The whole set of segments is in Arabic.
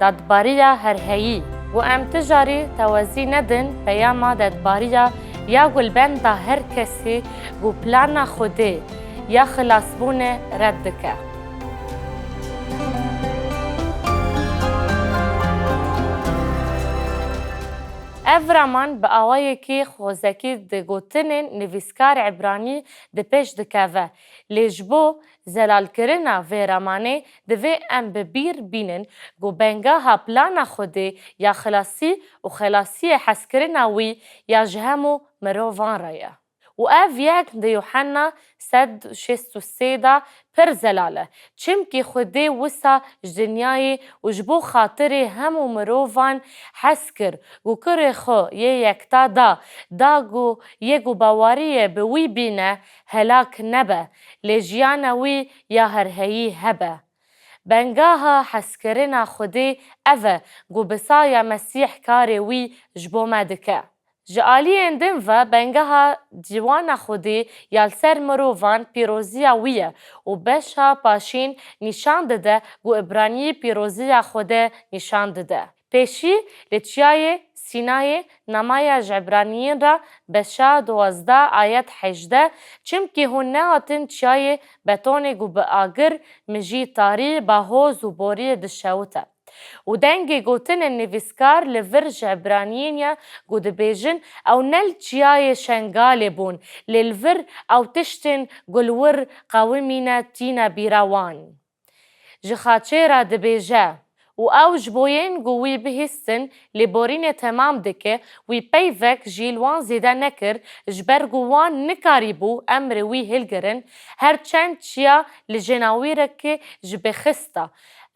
دادباریا هرهایی و ام تجاری توازی ندن پیاما دادباریا یا گلبند هر کسی و پلان خوده یا خلاصبون رد که. افرامان به آوایی که خوزکی دگوتن نویسکار عبرانی دپش دکاوه لیجبو زلال کرنا و رامانه دوی ام ببیر بینن گو بنگا ها پلانا خوده یا خلاصی و خلاصی حس کرنا وی یا جهمو مروفان رایا. و اف یک ده یوحنا 163 دا پر زلاله چمکی خوده وسا جدنیای و جبو خاطر همو مروفان حس کر گو کر خو یکتا دا گو یگو باوریه بوی بینه هلاک نبه لجیانه وی یا هرهی هبه. بنگاها حس کرنا خوده اوه گو بسایا مسیح کاری وی جبو مدکه. جالی اندم و بنگها دیوان خودی یال سر مروفان پیروزیا ویه و بشا پاشین نشان داده و ابرانی پیروزیا خوده نشان داده. پیشی لچیای سینای نمای جبرانیین را بشا 12 آیت 18 چمکی هون نهاتن چیای بتونه گو به آگر مجی تاری با حوز و بوری دشاوته. و دنگی گوتن النویسکار لفرج عبرانیین گو دبیجن او نل چیای شنگال بون للفر او تشتن گلور قومین تینا بیروان. جخاچه را دبیجه و او جبوین گوی بهستن لبورین تمام دکه وی پیوک جیلوان زیده نکر جبر گوان نکاری بو امر وی هلگرن هرچند چیا لجناویرک جبخستا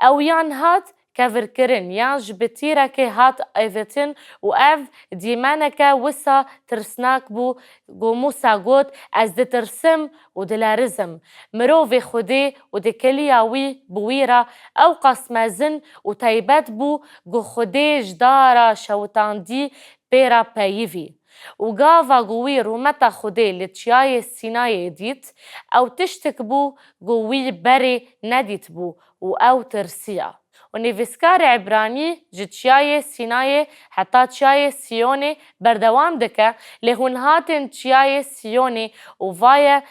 او یان هات کفر کرن یا جبتیره که هات ایفتن و اف دیمانکه وسا ترسناک بو گو موسا گوت از ده ترسم و دلارزم مروف خودی و ده کلیاوی بویرا او قسمزن و تایبت بو گو خودی جدارا شوتاندی پیرا پیوی و گاوا گوی رومتا خودی لچیای سینای دیت او تشتک بو گوی بری ندیت بو و او ترسیا. و نویسکار عبرانی جتشای سینای حتی چای سیونی بردوام دکه لهون هاتن چای سیونی و وای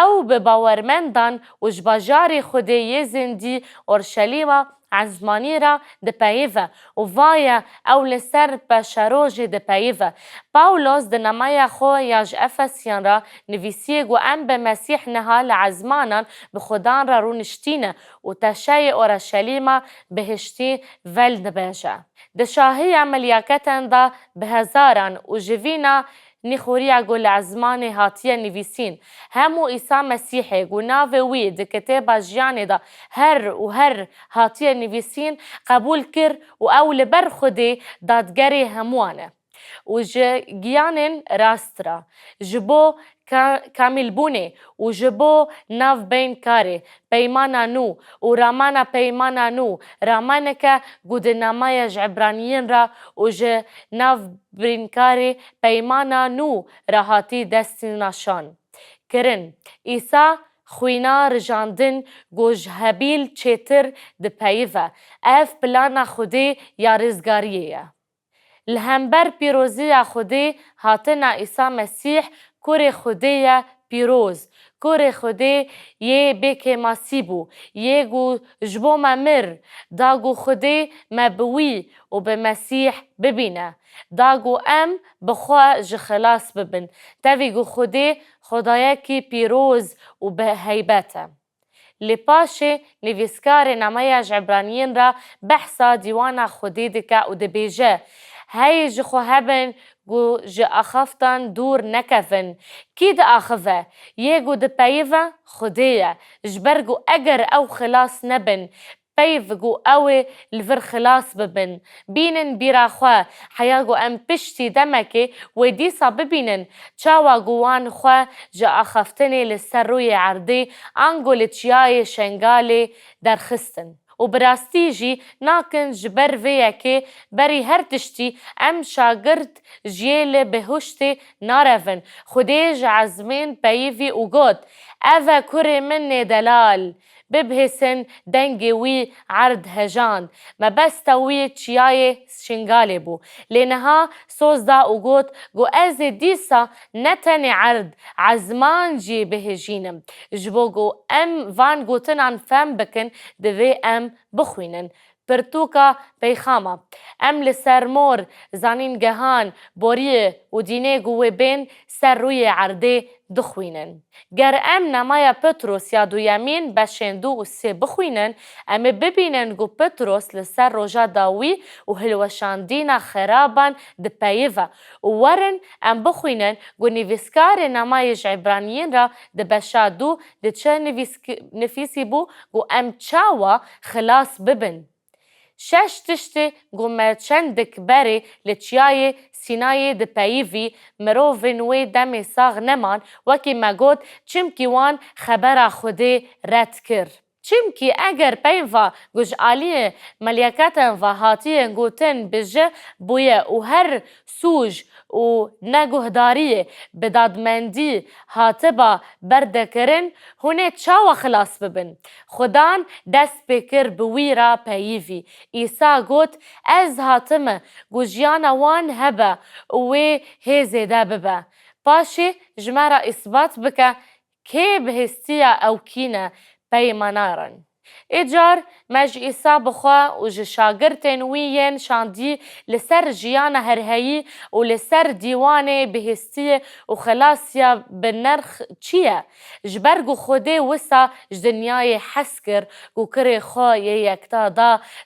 او به باورمندان و جباجاری خودی زندی اورشلیما عزمانی را دپایوه و وای او لسر بشروج دپایوه. پاولوس دنمای خو یاج افسیان را نویسیه گو ام به مسیح نهال عزمانان به خودان را رونشتینه و تشای اورشلیما بهشتی ول نباشه. دشاهی عملیاکتن دا به هزاران و جوینا نخوریا گل عزمان هاتیه نویسین همو عیسی مسیحی گو ناوه وی ده کتاب جیانه دا هر هاتیه نویسین قبول کر و او لبر خودی دادگری هموانه و گیانن راست را جبو کامل بونه و جبو ناف بین کاره پیمانا نو و رامانا پیمانا نو رامانه که گود نمایج عبرانیین را و ناف بین کاره پیمانا نو راحتی دستی نشان کرن. ایسا خوینا رجاندن گوش هبیل چیتر ده پیوه اف پلانا خودی یا رزگاریه. لهمبر پیروزی خودی هاتنا عیسی مسیح کور خودی پیروز کور خودی یه بک ماسیبو یه گو جبو ممر داگو خودی مبوی و به مسیح ببینه داگو ام بخوا جخلاص ببن تاوی گو خودی خدایه کی پیروز و به هیبته. لپاشه نویسکار نمایج عبرانیین را بحثا دیوان خودی دکه و دبیجه هی جخو هبن گو اخفتان دور نکفن کی ده آخفه یه گو ده پیوه خودیه جبرگو اگر او خلاص نبن پیو گو او الفر خلاص ببن بینن بیراخوا حیاگو ام پشتی دمکه و دیسا ببینن چاوا گوان خوا جا اخفتنی لسر روی عرضی انگو لچیای شنگالی درخستن و براستی جی ناکن جبر ویا که بری هر تشتی ام شاگرد جیل بهشتی نارفن خودی عزمین پیوی و گود اوه کره من دلال ببهسن دنگی وی عرض هجاند ما بستوی چیای شنگالی بو لینها سوز دا و گو از دیسا نتنی عرض عزمان جی بهجینم جبو گو ام وان گوتنان فهم بکن دوی ام بخوینن پرتوکا پیخاما ام لسر مور زانین گهان بوریه و دینه گوه بین سر روی عرده دخوینن گر ام نمایا پتروس یا دو یمین بشندو و سی بخوینن ام ببینن گو پتروس لسر روژا داوی و هلوشاندین خرابان ده پیوه و ورن ام بخوینن گو نویسکار نمایش عبرانیین را ده بشادو ده چه نفیسی بو گو ام چاوا خلاص ببن شش تشتی گومه چندک بری لچیای سینای ده پیوی مروفن وی دم ساغ نمان وکی مگود چمکی وان خبر خوده رد کر. چمکی اگر پیوه گوش آلی ملیکتن و هاتی گوتن بجه بویه و هر سوج و نگهداری بدادمندی هاتبا بردکرن هونه چاو خلاص ببن خدان دست بکر بوی را پیوی ایسا گوت از هاتمه گوجیانا وان هبه و هزه ده ببه پاشی جمعه اثبات بکه که بهستیا او کینه پیمانارن ایجار مج ایسا بخوا و جشاگرتن وین شاندی لسر جیان هرهایی و لسر دیوان بهستی و خلاصیا بنرخ چیه جبرگو خوده وسا جدنیای حسکر گو کر خواه یکتا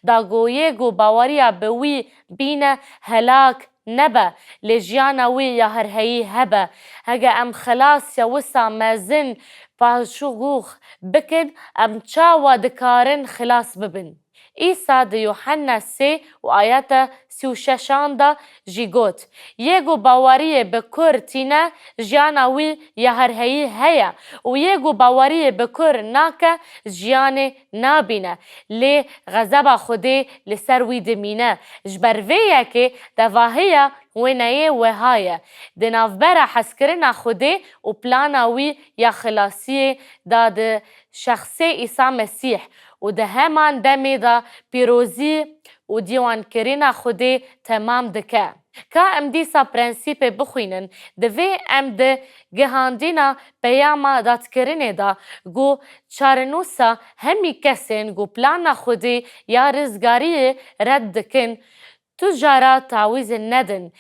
دا گویه گو باوریا بوی بین هلاک نبا لجیانا وی یا هرهایی هبا هگا ام خلاص یا وسا مازن پاشوغوخ بکن ام چاوا دکارن خلاص ببن ایسا ده یوحنا 3 و آیات 36 دا جیگوت یگو باوری بکر تینا جیانا وی یا هرهایی هیا و یگو باوری بکر ناکا جیان نابینه لی غضب خوده لسر وی دمینه جبرویه که دواهیه وینایه وهایه ده نافبره حسکرنا خوده و پلاناوی یا خلاصیه داد شخصی ایسا مسیح و ده همان دمی دا پیروزی و دیوان کرنا خوده تمام دکه که ام دیسا پرنسیپ بخوینن دوی ام ده گهاندینا پیاما داد کرنه دا گو چارنوسا همی کسین گو پلانا خوده یا رزگاری رد دکن تجارا تعویز ندن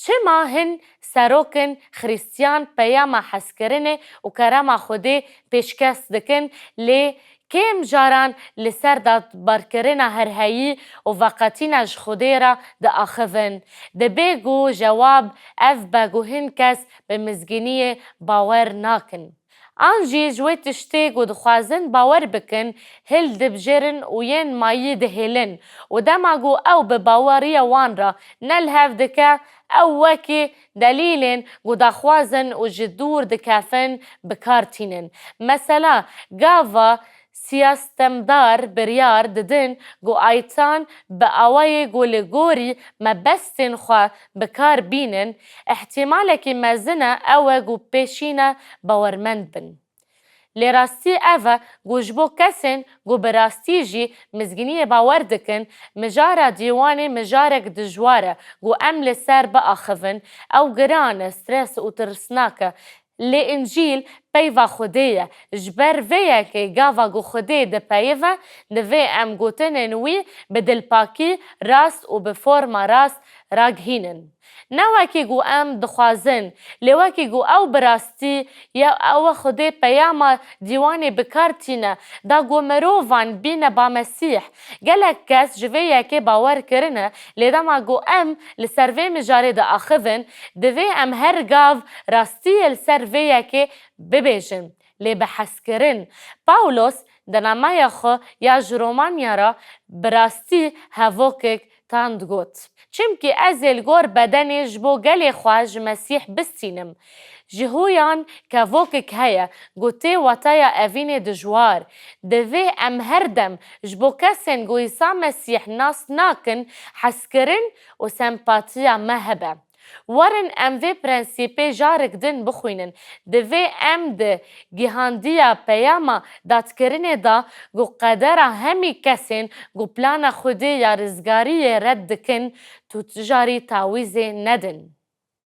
چما هن سروکن خریستیان پیاما حسکرنه و کرما خوده پیشکست دکن لی کم جاران لسر داد بارکرنا هرهایی و وقتینش خوده را ده آخوین ده بگو جواب اف بگو هن کس به مزگینی باور ناکن آنجی جوی تشتی گود خوازن باور بکن هل دبجرن و ین مایی دهلن و دماغو او به باوری وان را نل هف دکه او وکی دلیلن گود خوازن و جدور دکافن بکارتینن مثلا گاوا سیاستمدار بریار ددن گو آیتان با آوای گولگوری مبستن خواه بکار بینن احتماله که مزنه او گو پیشینه باورمند بن. لراستی اوه گوشبو کسین گو براستی جی مزگینی باور دکن مجارا دیوان مجارک دجواره گو امل سر با آخوین او گران استرس و ترسناکه لی انجیل پیوا خوده جبر ویا که گاوا گو خوده ده پیوا دوی ام گوتن نوی بدل پاکی راست و به فرم راست راگهینن نواکی گو ام دخوازن لیواکی گو او براستی یا او خوده پیاما دیوانی بکارتینه دا گو مروفان بین با مسیح گلک کس جویا که باور کرنه لیدما گو ام لسروی مجاره ده آخوین دوی ام هر گاو راستی لسرویا که ببیجن لی بحث کرن پاولوس دنامای خو یا جرومانیا را براستی هفوکک تاند گوت چمکی از الگور بدنی جبو گلی خواج مسیح بستینم جهویان که وکک هیا گوته وطایا اوین دجوار دوی ام هردم جبو کسین گویسا مسیح ناس ناکن حسکرن و سمپاتیا مهبه ورن ام في پرنسیپی جارک دن بخوینن. دوی ام ده گیهاندیا پیاما دادکرینه دا گو قدر همی کسین گو پلان خودی یا رزگاری رد کن تو تجاری تاویز ندن.